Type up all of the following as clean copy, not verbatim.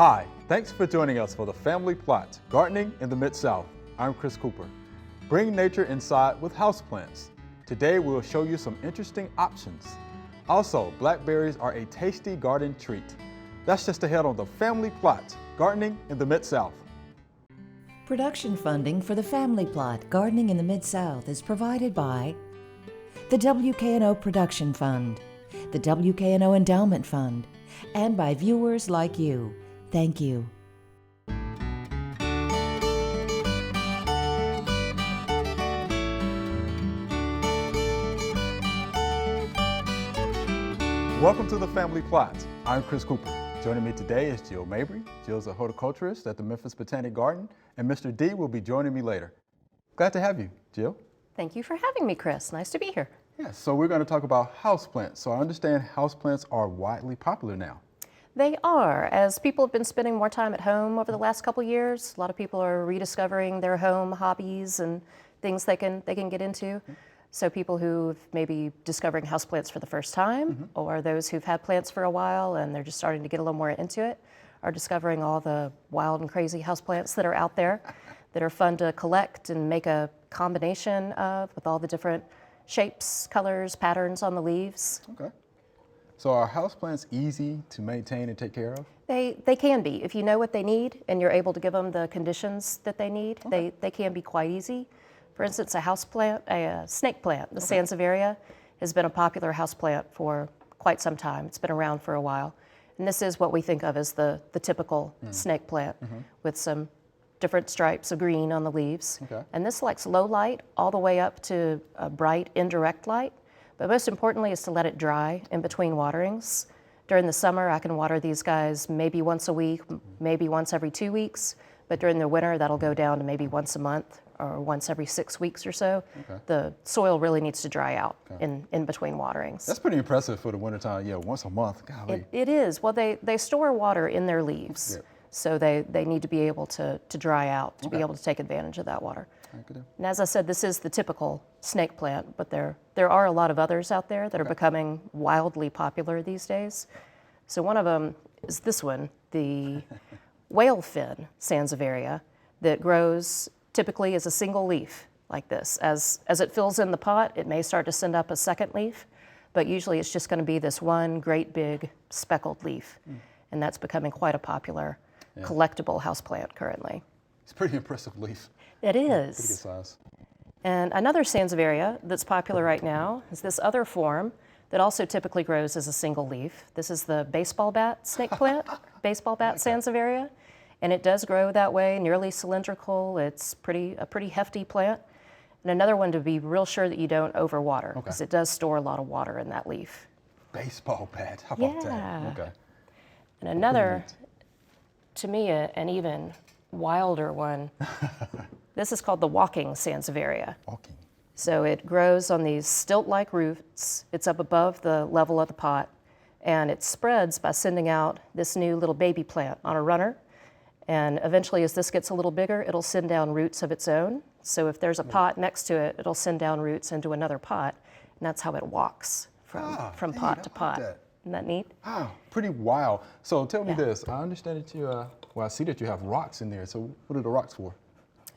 Hi, thanks for joining us for the Family Plot, Gardening in the Mid-South. I'm Chris Cooper. Bring nature inside with houseplants. Today we'll show you some interesting options. Also, blackberries are a tasty garden treat. That's just ahead on the Family Plot, Gardening in the Mid-South. Production funding for the Family Plot, Gardening in the Mid-South is provided by the WKNO Production Fund, the WKNO Endowment Fund, and by viewers like you. Thank you. Welcome to the Family Plot. I'm Chris Cooper. Joining me today is Jill Mabry. Jill's a horticulturist at the Memphis Botanic Garden, and Mr. D will be joining me later. Glad to have you, Jill. Thank you for having me, Chris. Nice to be here. Yeah, so we're going to talk about houseplants. So I understand houseplants are widely popular now. They are. As people have been spending more time at home over the last couple years, a lot of people are rediscovering their home hobbies and things they can get into. So people who've maybe discovering houseplants for the first time, or those who've had plants for a while and they're just starting to get a little more into it, are discovering all the wild and crazy houseplants that are out there that are fun to collect and make a combination of with all the different shapes, colors, patterns on the leaves. Okay. So are houseplants easy to maintain and take care of? They can be. If you know what they need and you're able to give them the conditions that they need, they can be quite easy. For instance, a houseplant, a snake plant, the Sansevieria, has been a popular houseplant for quite some time. It's been around for a while. And this is what we think of as the typical snake plant with some different stripes of green on the leaves. Okay. And this likes low light all the way up to a bright indirect light. But most importantly is to let it dry in between waterings. During the summer, I can water these guys maybe once a week, maybe once every 2 weeks. But during the winter, that'll go down to maybe once a month or once every 6 weeks or so. Okay. The soil really needs to dry out in between waterings. That's pretty impressive for the wintertime. Yeah, once a month. Golly. It is. Well, they store water in their leaves. Yep. So they need to be able to dry out to be able to take advantage of that water. And as I said, this is the typical snake plant, but there are a lot of others out there that are becoming wildly popular these days. So one of them is this one, the whale fin Sansevieria, that grows typically as a single leaf like this. As it fills in the pot, it may start to send up a second leaf, but usually it's just going to be this one great big speckled leaf. And that's becoming quite a popular collectible houseplant currently. It's a pretty impressive leaf. It is. Pretty good size. And another Sansevieria that's popular right now is this other form that also typically grows as a single leaf. This is the baseball bat snake plant, baseball bat Sansevieria. And it does grow that way, nearly cylindrical. It's a pretty hefty plant. And another one to be real sure that you don't overwater, because it does store a lot of water in that leaf. Baseball bat. How about that? Okay. And another, to me, an even wilder one. This is called the walking Sansevieria. Walking. So it grows on these stilt-like roots. It's up above the level of the pot, and it spreads by sending out this new little baby plant on a runner. And eventually, as this gets a little bigger, it'll send down roots of its own. So if there's a pot next to it, it'll send down roots into another pot, and that's how it walks from pot to pot. Isn't that neat? Wow, pretty wild. So tell me this. I understand that you, I see that you have rocks in there. So what are the rocks for?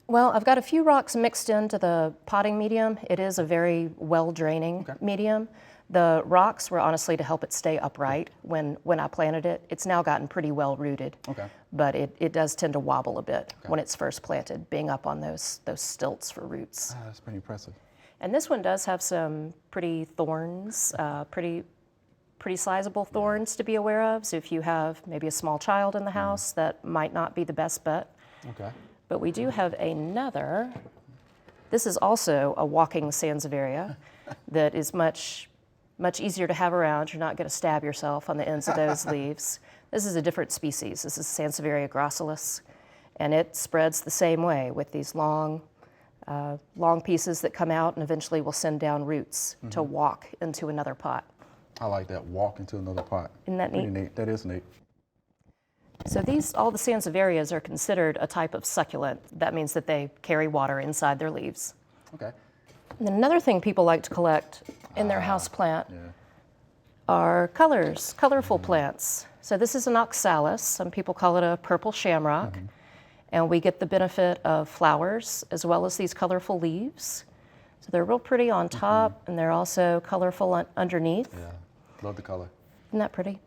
Well, I've got a few rocks mixed into the potting medium. It is a very well-draining medium. The rocks were honestly to help it stay upright when I planted it. It's now gotten pretty well rooted, but it does tend to wobble a bit when it's first planted, being up on those stilts for roots. That's pretty impressive. And this one does have some pretty thorns, pretty sizable thorns to be aware of. So if you have maybe a small child in the house, that might not be the best bet. Okay. But we do have another. This is also a walking Sansevieria that is much easier to have around. You're not going to stab yourself on the ends of those leaves. This is a different species. This is Sansevieria gracilis, and it spreads the same way with these long pieces that come out and eventually will send down roots to walk into another pot. I like that, walk into another pot. Isn't that neat? Pretty neat. That is neat. So all the Sansevierias are considered a type of succulent. That means that they carry water inside their leaves. Okay. And then another thing people like to collect in their house plant are colorful plants. So this is an oxalis. Some people call it a purple shamrock. And we get the benefit of flowers as well as these colorful leaves. So they're real pretty on top, and they're also colorful underneath. Yeah, love the color. Isn't that pretty?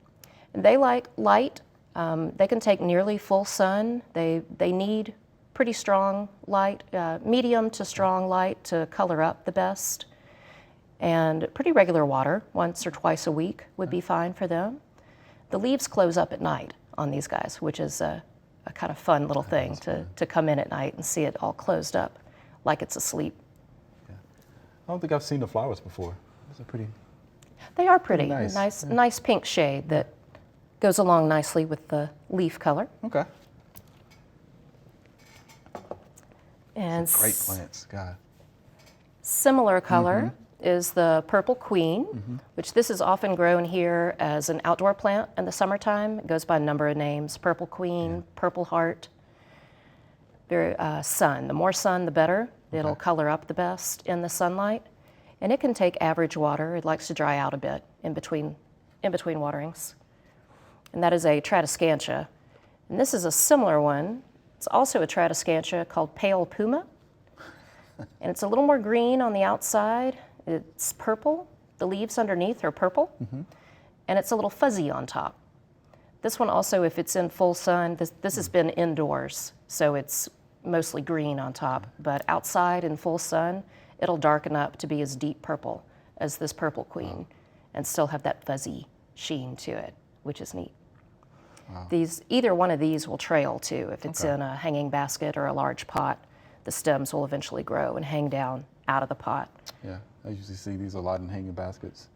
And they like light. They can take nearly full sun. They need pretty strong light, medium to strong light to color up the best. And pretty regular water, once or twice a week would be fine for them. The leaves close up at night on these guys, which is a kind of fun little thing to come in at night and see it all closed up like it's asleep. I don't think I've seen the flowers before. Those are pretty. They are pretty. Nice. Nice pink shade that goes along nicely with the leaf color. Okay. And Great plants, God. similar color is the purple queen, which this is often grown here as an outdoor plant in the summertime. It goes by a number of names: purple queen, purple heart. Very sun. The more sun, the better. It'll color up the best in the sunlight, and it can take average water. It likes to dry out a bit in between waterings. And that is a Tradescantia. And this is a similar one. It's also a Tradescantia called Pale Puma. And it's a little more green on the outside. It's purple. The leaves underneath are purple. And it's a little fuzzy on top. This one also, if it's in full sun, this has been indoors, so it's mostly green on top. But outside in full sun, it'll darken up to be as deep purple as this purple queen and still have that fuzzy sheen to it, which is neat. Either one of these will trail too. If it's in a hanging basket or a large pot, the stems will eventually grow and hang down out of the pot. Yeah, I usually see these a lot in hanging baskets.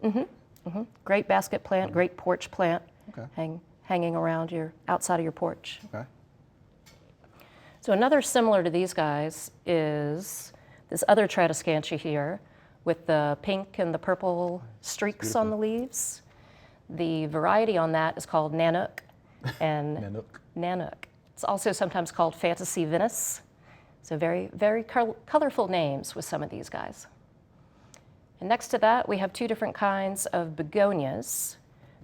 Great basket plant, great porch plant, Okay. hanging around outside of your porch. Okay. So another similar to these guys is this other Tradescantia here with the pink and the purple streaks on the leaves. The variety on that is called Nanook. And Nanook. It's also sometimes called Fantasy Venice. So very, very colorful names with some of these guys. And next to that, we have two different kinds of begonias.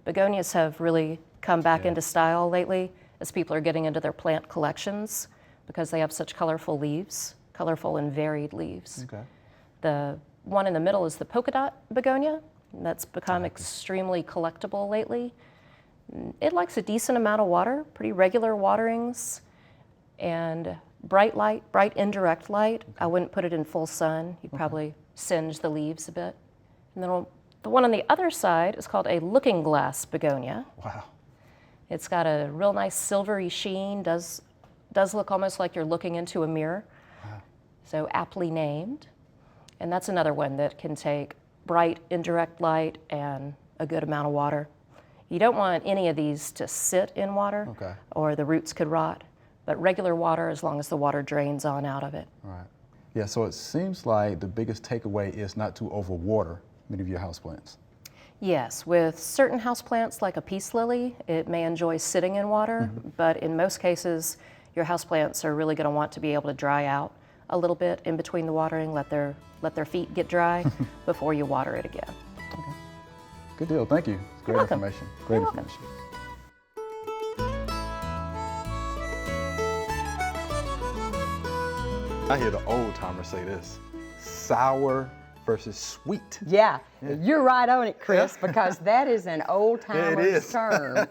Begonias have really come back into style lately as people are getting into their plant collections because they have such colorful leaves, colorful and varied leaves. Okay. The one in the middle is the polka dot begonia. That's become extremely collectible lately. It likes a decent amount of water, pretty regular waterings, and bright light, bright indirect light. I wouldn't put it in full sun. You'd probably singe the leaves a bit. And then the one on the other side is called a looking glass begonia. Wow. It's got a real nice silvery sheen, does look almost like you're looking into a mirror. So aptly named. And that's another one that can take bright indirect light and a good amount of water. You don't want any of these to sit in water or the roots could rot, but regular water as long as the water drains on out of it. All right. Yeah, so it seems like the biggest takeaway is not to overwater many of your houseplants. Yes, with certain houseplants like a peace lily, it may enjoy sitting in water, but in most cases, your houseplants are really going to want to be able to dry out a little bit in between the watering, let their feet get dry before you water it again. Good deal. Thank you. It's great welcome. information. Great You're information. I hear the old timers say this: sour versus sweet. Yeah, you're right on it, Chris, because that is an old timer's is. term.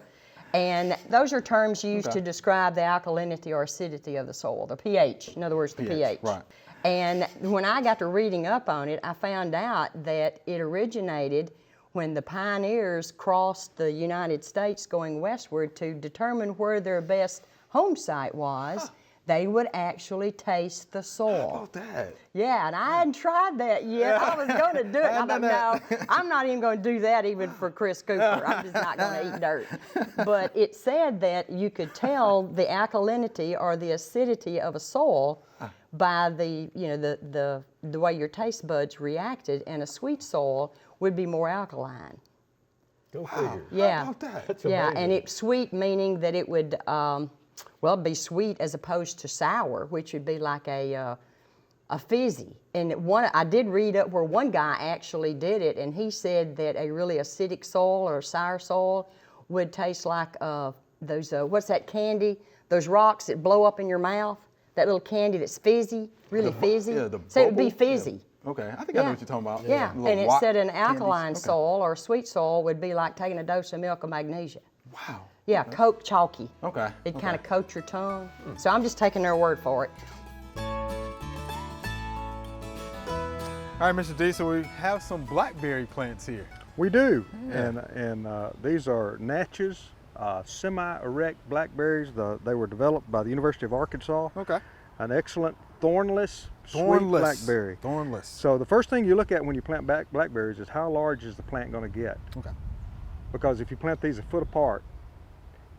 And those are terms used to describe the alkalinity or acidity of the soil, the pH, in other words, the pH. Right. And when I got to reading up on it, I found out that it originated when the pioneers crossed the United States going westward to determine where their best home site was. They would actually taste the soil. How about that? Yeah, and I hadn't tried that yet. I was going to do it. I thought, no, I'm not even going to do that even for Chris Cooper. I'm just not going to eat dirt. But it said that you could tell the alkalinity or the acidity of a soil by the way your taste buds reacted, and a sweet soil would be more alkaline. Go figure. Yeah. How about that? That's amazing. And it's sweet, meaning that it would be sweet as opposed to sour, which would be like a a fizzy. And I did read up where one guy actually did it, and he said that a really acidic soil or sour soil would taste like those, what's that candy? Those rocks that blow up in your mouth? That little candy that's fizzy, really fizzy? Yeah, the So it would be bubble? fizzy. Yeah. Okay, I think I know what you're talking about. Yeah, Little and it rock said an candies. alkaline Okay. soil or sweet soil would be like taking a dose of milk of magnesia. Wow. Yeah, coat chalky. Okay. It kind of coats your tongue. So I'm just taking their word for it. All right, Mr. D, so we have some blackberry plants here. We do, Yeah. and these are Natchez semi-erect blackberries. They were developed by the University of Arkansas. Okay. An excellent thornless, sweet blackberry. Thornless. So the first thing you look at when you plant blackberries is how large is the plant going to get? Okay. Because if you plant these a foot apart,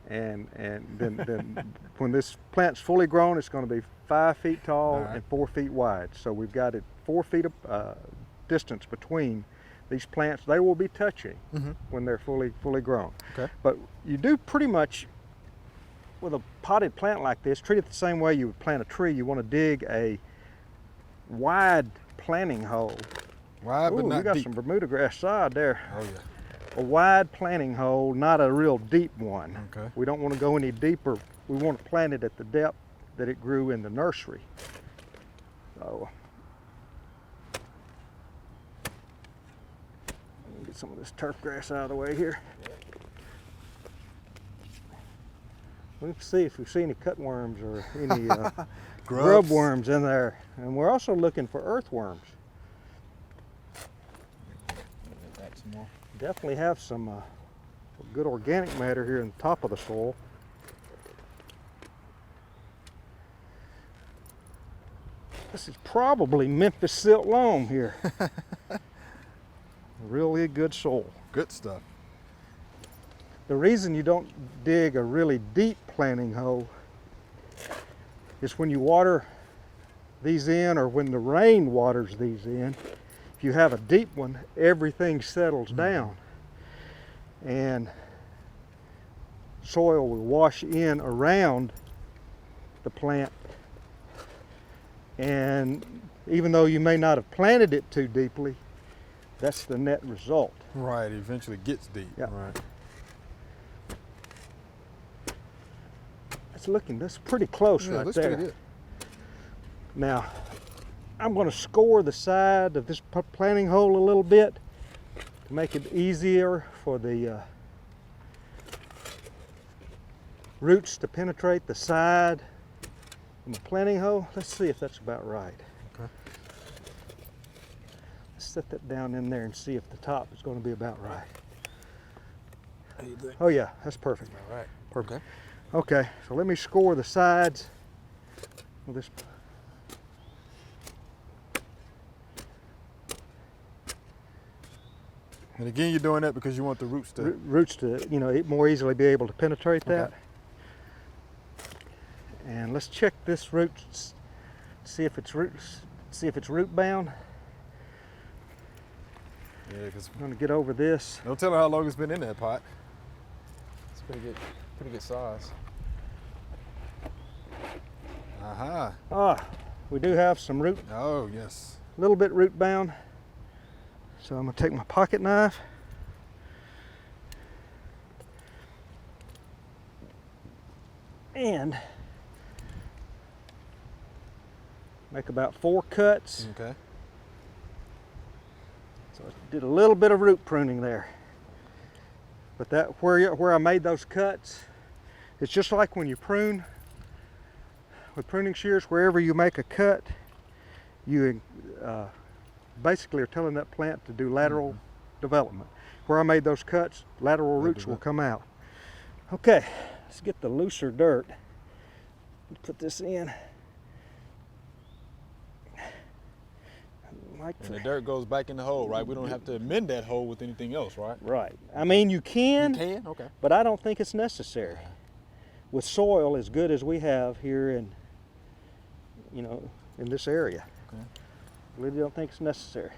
and then when this plant's fully grown, it's going to be 5 feet tall All right. and 4 feet wide. So we've got it 4 feet of distance between these plants. They will be touching when they're fully grown. Okay. But you do pretty much, with a potted plant like this, treat it the same way you would plant a tree. You want to dig a wide planting hole. Wide, but Ooh, not we got deep. some Bermuda grass sod there. Oh, yeah. A wide planting hole, not a real deep one. Okay. We don't want to go any deeper. We want to plant it at the depth that it grew in the nursery. So, let me get some of this turf grass out of the way here. Let's see if we see any cutworms or any grub worms in there. And we're also looking for earthworms. Some more. Definitely have some good organic matter here in the top of the soil. This is probably Memphis silt loam here. Really good soil. Good stuff. The reason you don't dig a really deep planting hole is when you water these in, or when the rain waters these in. If you have a deep one, everything settles down and soil will wash in around the plant, and even though you may not have planted it too deeply, that's the net result. Right, it eventually gets deep. Yeah. Right. That's pretty close Yeah, right looks there. pretty good. Now, I'm going to score the side of this planting hole a little bit to make it easier for the roots to penetrate the side of the planting hole. Let's see if that's about right. Okay. Let's set that down in there and see if the top is going to be about right. How you think? Oh yeah, that's perfect. All right. Perfect. Okay. Okay, so let me score the sides with this. And again, you're doing that because you want the roots to. Roots to, more easily be able to penetrate that. Okay. And let's check this root, see if it's root bound. Yeah, because I'm going to get over this. don't tell her how long it's been in that pot. It's pretty good size. Aha. We do have some root, Oh, yes. a little bit root bound. So I'm going to take my pocket knife. And make about 4 cuts. Okay. So I did a little bit of root pruning there. But that where I made those cuts, it's just like when you prune with pruning shears. Wherever you make a cut, you basically are telling that plant to do lateral development. Where I made those cuts, lateral roots will come out. Okay, let's get the looser dirt. Put this in. And the dirt goes back in the hole, right? We don't have to amend that hole with anything else, right? Right. I mean, you can, Okay. but I don't think it's necessary. With soil as good as we have here in this area. Okay. I really don't think it's necessary.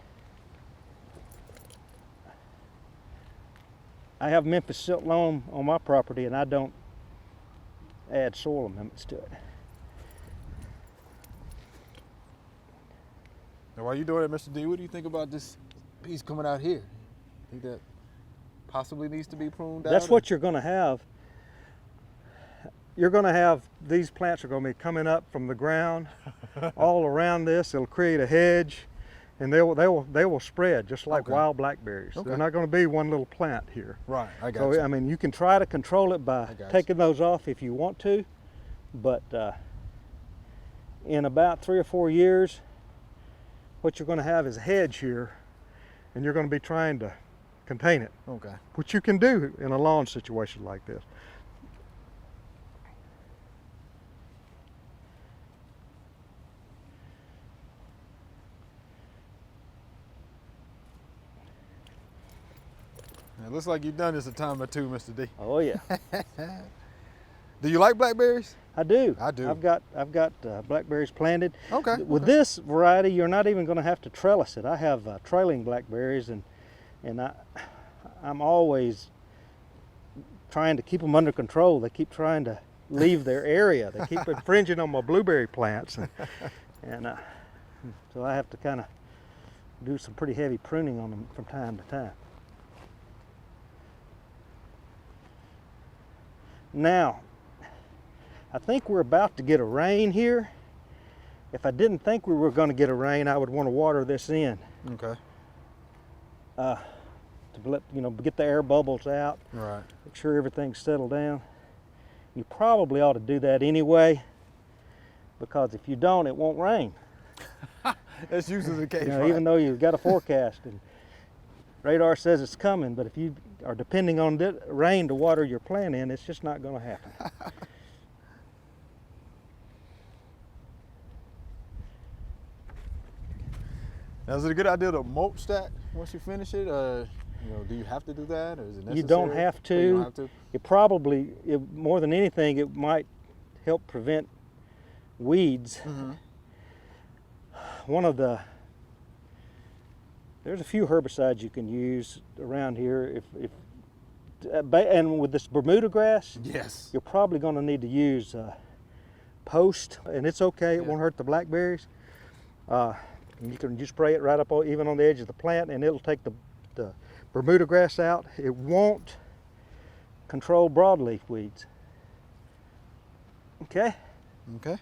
I have Memphis silt loam on my property, and I don't add soil amendments to it. Now, while you're doing it, Mr. D, what do you think about this piece coming out here? Think that possibly needs to be pruned out? That's what you're going to have. You're going to have, these plants are going to be coming up from the ground all around this. It'll create a hedge, and they will spread just like wild blackberries. Okay. They're not going to be one little plant here. Right, I got So, you. I mean, you can try to control it by taking those off if you want to, but in about 3 or 4 years, what you're going to have is a hedge here, and you're going to be trying to contain it, Okay. which you can do in a lawn situation like this. It looks like you've done this a time or two, Mr. D. Oh yeah, Do you like blackberries? I do. I do. I've got blackberries planted. Okay. With this variety, you're not even going to have to trellis it. I have trailing blackberries, and I'm always trying to keep them under control. They keep trying to leave their area. They keep infringing on my blueberry plants, and so I have to kind of do some pretty heavy pruning on them from time to time. Now, I think we're about to get a rain here. If I didn't think we were going to get a rain, I would want to water this in Okay. to let, get the air bubbles out, Right. make sure everything's settled down. You probably ought to do that anyway, because if you don't, it won't rain. That's usually the case, Even though you've got a forecast and radar says it's coming, but if you are depending on rain to water your plant in, it's just not going to happen. Now, is it a good idea to mulch that once you finish it? Do you have to do that, or is it necessary? You don't have Oh, to. you don't have to? It probably, more than anything, it might help prevent weeds. Mm-hmm. There's a few herbicides you can use around here. And with this Bermuda grass, Yes. you're probably going to need to use Post, and it's okay. It won't hurt the blackberries. And you can just spray it right up even on the edge of the plant, and it'll take the Bermuda grass out. It won't control broadleaf weeds. Okay, Okay.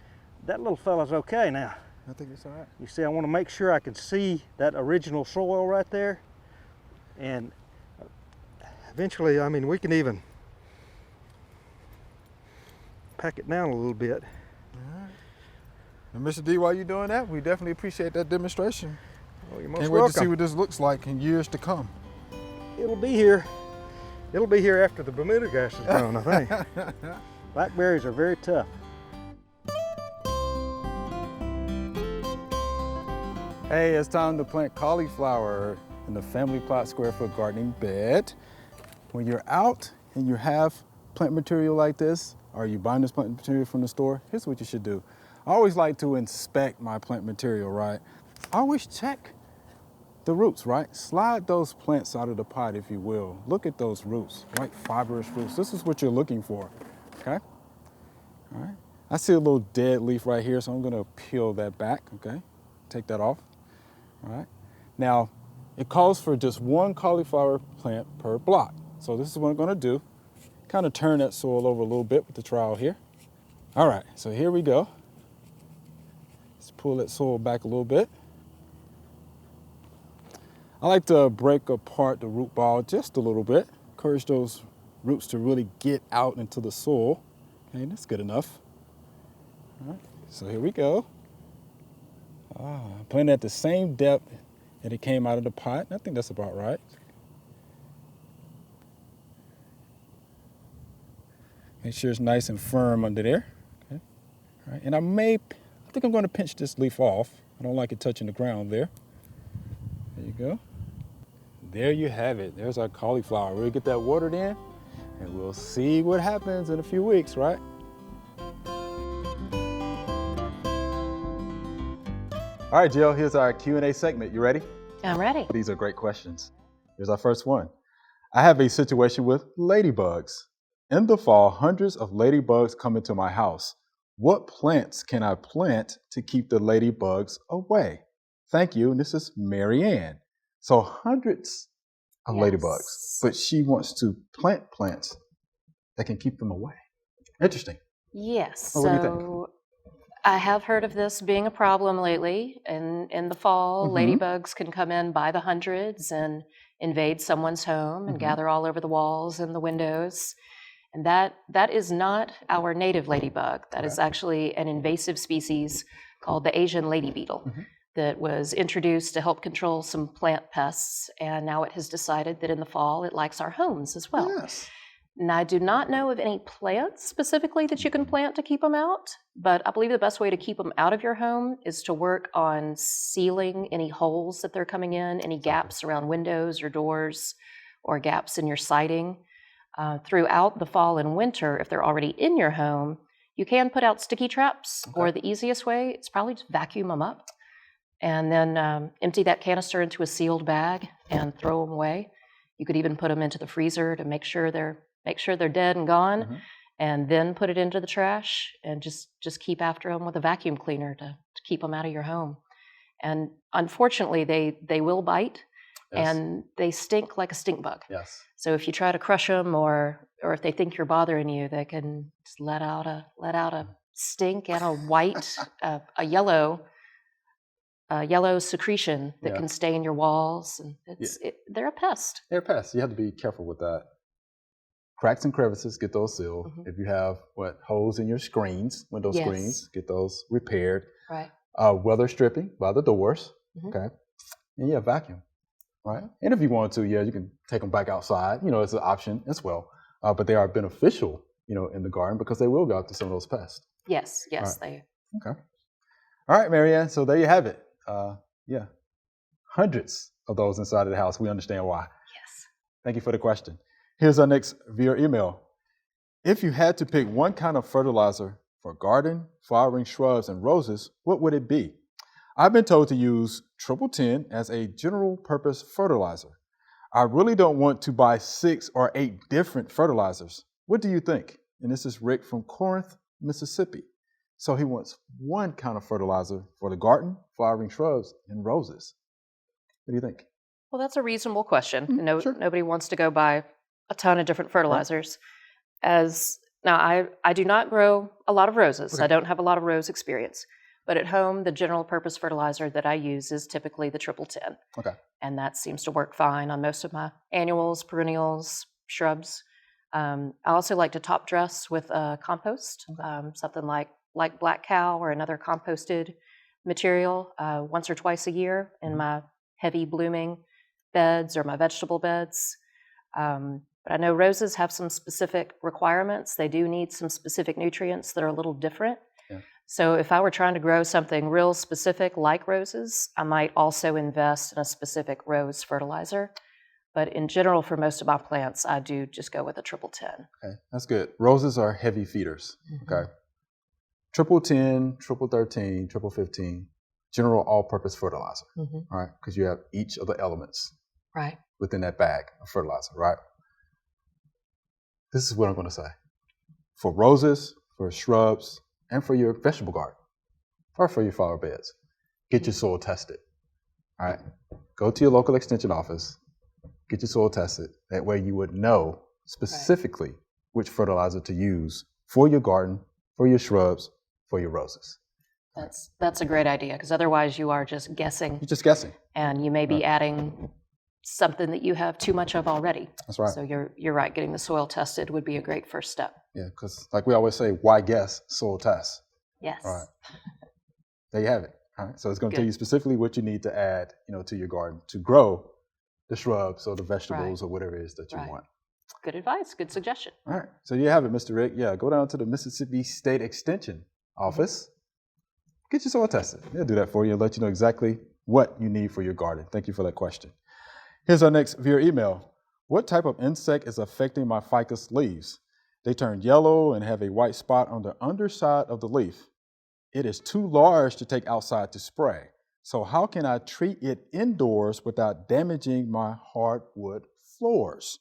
that little fella's okay now. I think it's all right. You see, I want to make sure I can see that original soil right there, and eventually, we can even pack it down a little bit. And Mr. D, while you're doing that, we definitely appreciate that demonstration. Oh, you're most Can't wait to see welcome. what this looks like in years to come. It'll be here. It'll be here after the Bermuda grass is grown, I think. Blackberries are very tough. Hey, it's time to plant cauliflower in the family plot square foot gardening bed. When you're out and you have plant material like this, or you buying this plant material from the store, here's what you should do. I always like to inspect my plant material, right? I always check the roots, right? Slide those plants out of the pot, if you will. Look at those roots, right? Fibrous roots. This is what you're looking for, okay? All right. I see a little dead leaf right here, so I'm gonna peel that back, okay? Take that off, all right? Now, it calls for just one cauliflower plant per block. So this is what I'm gonna do. Kind of turn that soil over a little bit with the trowel here. All right, so here we go. Let's pull that soil back a little bit. I like to break apart the root ball just a little bit. Encourage those roots to really get out into the soil. Okay, that's good enough. All right, so here we go. Planting at the same depth that it came out of the pot. I think that's about right. Make sure it's nice and firm under there. Okay. All right. And I think I'm going to pinch this leaf off. I don't like it touching the ground there. There you go. There you have it. There's our cauliflower. We'll get that watered in, and we'll see what happens in a few weeks, right? All right, Jill, here's our Q&A segment. You ready? I'm ready. These are great questions. Here's our first one. I have a situation with ladybugs. In the fall, hundreds of ladybugs come into my house. What plants can I plant to keep the ladybugs away? Thank you. And this is Mary Ann. So hundreds of ladybugs, Yes. but she wants to plant plants that can keep them away. Interesting. Yes. Well, what do you think? So I have heard of this being a problem lately. In the fall, Mhm. ladybugs can come in by the hundreds and invade someone's home and Mhm. gather all over the walls and the windows. And that is not our native ladybug. That is actually an invasive species called the Asian lady beetle Mhm. that was introduced to help control some plant pests. And now it has decided that in the fall it likes our homes as well. Yes. And I do not know of any plants specifically that you can plant to keep them out, but I believe the best way to keep them out of your home is to work on sealing any holes that they're coming in, any gaps around windows or doors, or gaps in your siding. Throughout the fall and winter, if they're already in your home, you can put out sticky traps, or the easiest way is probably just vacuum them up and then empty that canister into a sealed bag and throw them away. You could even put them into the freezer to make sure they're dead and gone, Mhm. and then put it into the trash and just keep after them with a vacuum cleaner to keep them out of your home. And unfortunately, they will bite, Yes. and they stink like a stink bug. Yes. So if you try to crush them, or if they think you're bothering you, they can just let out a stink and a white, a yellow secretion that Yeah. can stain your walls, and they're a pest. They're pests. You have to be careful with that. Cracks and crevices, get those sealed. Mhm. If you have holes in your screens, window Yes. screens, get those repaired. Right. Weather stripping by the doors. Mhm. Okay. And yeah, vacuum. Right. And if you want to, you can take them back outside. It's an option as well. But they are beneficial, in the garden because they will go after some of those pests. Yes, Right. they. Okay. All right, Marianne. So there you have it. Yeah. Hundreds of those inside of the house. We understand why. Yes. Thank you for the question. Here's our next via email. If you had to pick one kind of fertilizer for garden, flowering shrubs, and roses, what would it be? I've been told to use Triple 10 as a general purpose fertilizer. I really don't want to buy 6 or 8 different fertilizers. What do you think? And this is Rick from Corinth, Mississippi. So he wants one kind of fertilizer for the garden, flowering shrubs, and roses. What do you think? Well, that's a reasonable question. Mhm, sure. Nobody wants to go buy a ton of different fertilizers. I do not grow a lot of roses. Okay. I don't have a lot of rose experience. But at home, the general purpose fertilizer that I use is typically the Triple 10. Okay. And that seems to work fine on most of my annuals, perennials, shrubs. I also like to top dress with compost, something like Black Cow or another composted material once or twice a year in my heavy blooming beds or my vegetable beds. But I know roses have some specific requirements. They do need some specific nutrients that are a little different. Yeah. So if I were trying to grow something real specific like roses, I might also invest in a specific rose fertilizer. But in general, for most of my plants, I do just go with a Triple 10. Okay, that's good. Roses are heavy feeders. Okay. Triple 10, Triple 13, Triple 15, general all-purpose fertilizer. Mm-hmm. All right, because you have each of the elements Right. within that bag of fertilizer, right? This is what I'm going to say. For roses, for shrubs, and for your vegetable garden, or for your flower beds, get your soil tested. All right, go to your local extension office, get your soil tested. That way you would know specifically which fertilizer to use for your garden, for your shrubs, for your roses. That's a great idea, because otherwise you are just guessing, You're just guessing. and you may be adding something that you have too much of already. That's right. So you're right. Getting the soil tested would be a great first step. Yeah, because like we always say, why guess? Soil test. Yes. All right. There you have it. All right. So it's going to tell Good. you specifically what you need to add, to your garden to grow the shrubs or the vegetables or whatever it is that you Right. want. Good advice. Good suggestion. All right. So you have it, Mr. Rick. Yeah, go down to the Mississippi State Extension office. Get your soil tested. They'll do that for you and let you know exactly what you need for your garden. Thank you for that question. Here's our next via email. What type of insect is affecting my ficus leaves? They turn yellow and have a white spot on the underside of the leaf. It is too large to take outside to spray. So how can I treat it indoors without damaging my hardwood floors?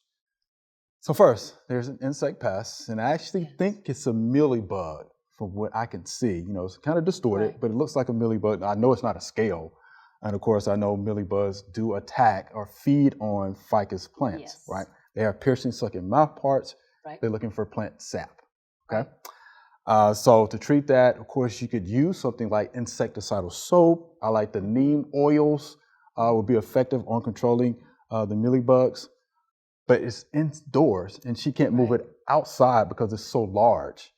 So first, there's an insect pest, and I actually think it's a mealybug from what I can see. It's kind of distorted, Right. but it looks like a mealybug. I know it's not a scale, And of course, I know mealybugs do attack or feed on ficus plants, Yes. right? They have piercing, sucking mouth parts. Right. They're looking for plant sap, okay? So to treat that, of course, you could use something like insecticidal soap. I like the neem oils would be effective on controlling the mealybugs, but it's indoors and she can't move it outside because it's so large.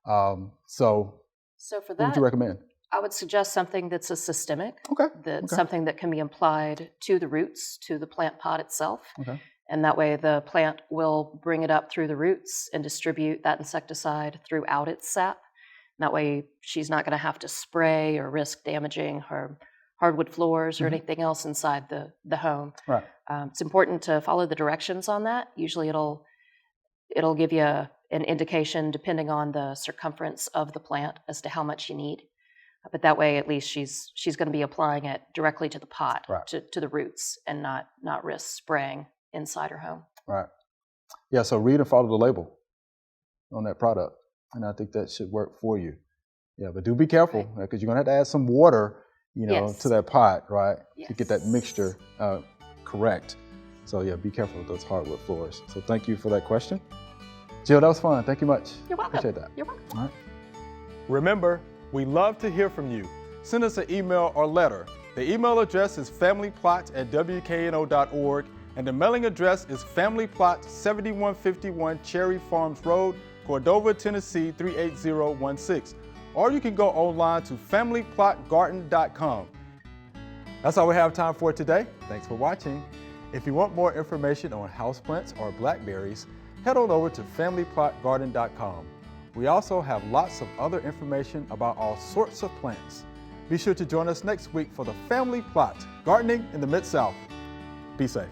So So for what that, would you recommend? I would suggest something that's a systemic, Okay. that's something that can be applied to the roots, to the plant pot itself. Okay. And that way the plant will bring it up through the roots and distribute that insecticide throughout its sap. And that way she's not going to have to spray or risk damaging her hardwood floors or anything else inside the home. Right. It's important to follow the directions on that. Usually it'll give you an indication depending on the circumference of the plant as to how much you need. But that way, at least she's going to be applying it directly to the pot, Right. to the roots, and not risk spraying inside her home. Right. Yeah, so read and follow the label on that product. And I think that should work for you. Yeah, but do be careful because you're going to have to add some water, Yes. to that pot, right? To get that Yes. mixture correct. So yeah, be careful with those hardwood floors. So thank you for that question. Jill, that was fun. Thank you much. You're welcome. Appreciate that. You're welcome. All right. Remember, we love to hear from you. Send us an email or letter. The email address is familyplot@wkno.org, and the mailing address is Family Plot, 7151 Cherry Farms Road, Cordova, Tennessee 38016. Or you can go online to familyplotgarden.com. That's all we have time for today. Thanks for watching. If you want more information on houseplants or blackberries, head on over to familyplotgarden.com. We also have lots of other information about all sorts of plants. Be sure to join us next week for the Family Plot, Gardening in the Mid-South. Be safe.